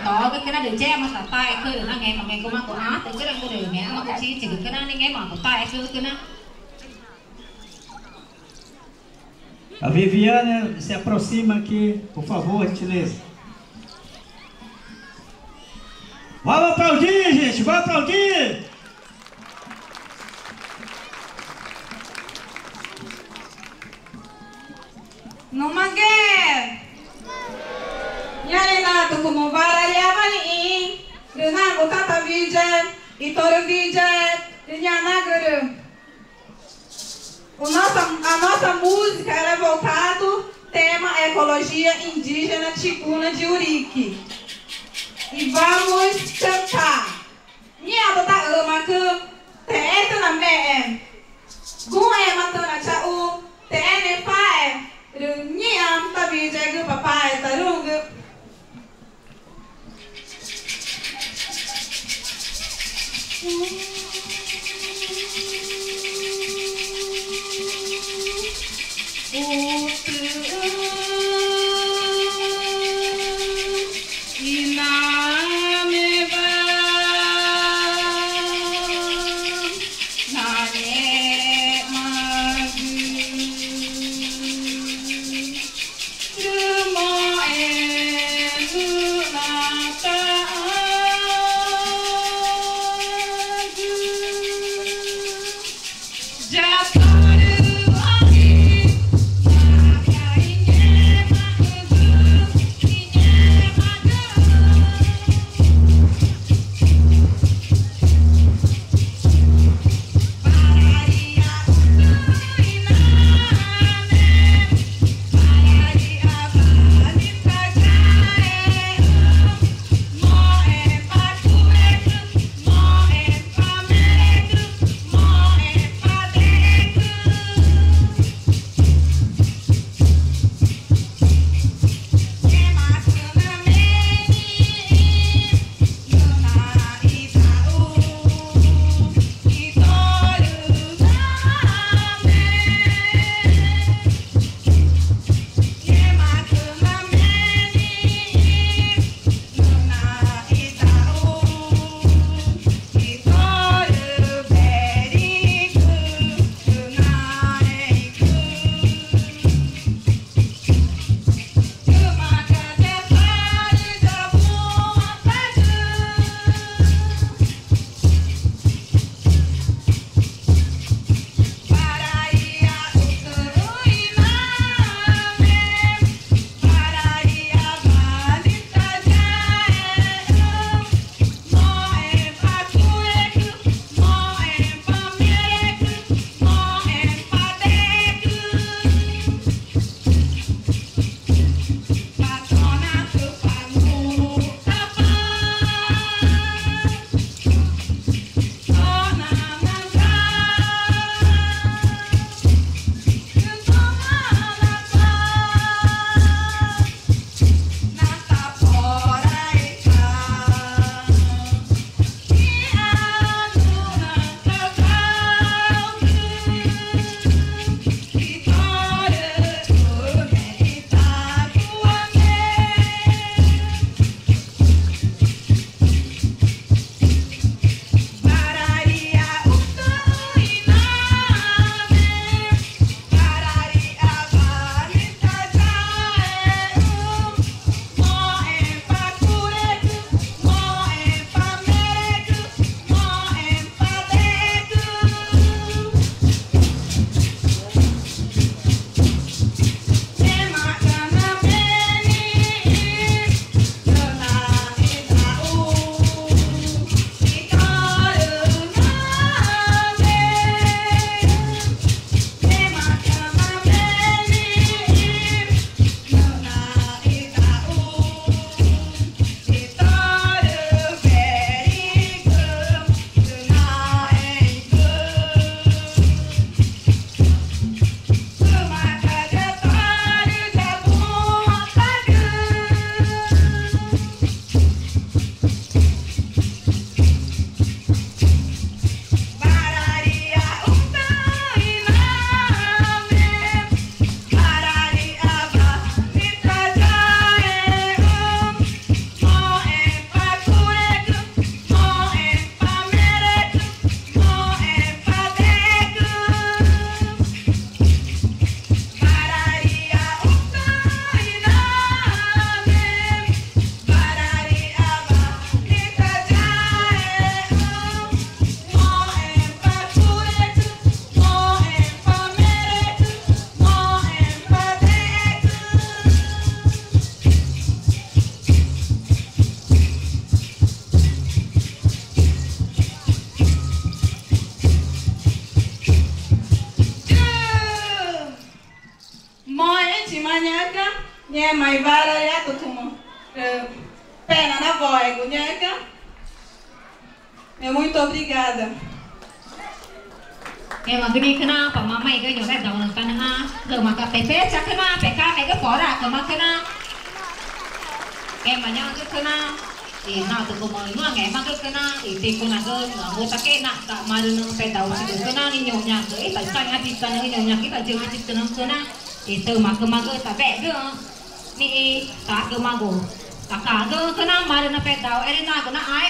có cái nó được che mà cả tay khơi được nó nghe mà nghe có mà của á từ cái đang có được nghe mà cũng chỉ cái nó nghe mà của tay khơi cái nó. A Viviane se aproxima aqui, por favor, gentileza. Vamos aplaudir, gente, vamos aplaudir! Nomage! Yare na tu como vara yavani Runa gotata vije, itoro vije, Rinyana guru. A nossa música ela é voltado tema ecologia indígena ticuna de Urique. E vamos cantar. Minha bota ama que te na me. Gue matana chau, te ne pai. Runyam ta vije gu papai tarung. nhaca, minha mãe vara já tô com pena na voz, nhaca. Muito obrigada. Em mà cái này cái nào, mà mày cái nhỏ bé đầu lần tan ha, giờ mà cái bé chắc cái nào, bé cá mày cái bỏ ra cái mà cái nào, em mà nhau cái nào, thì nào từ cùng mọi người nghe mà cái nào, thì con nào cái người ta cái nào, tạo mà được bé đầu thì cái nào đi nhổ nhạc cái, tại sao anh đi cái nào nhổ nhạc cái tại chưa anh đi cái nào, thì từ mà cái ta vẽ cái, ni ta cái mà gồ, ta cả cái nào mà được bé đầu, em nào cái nào ai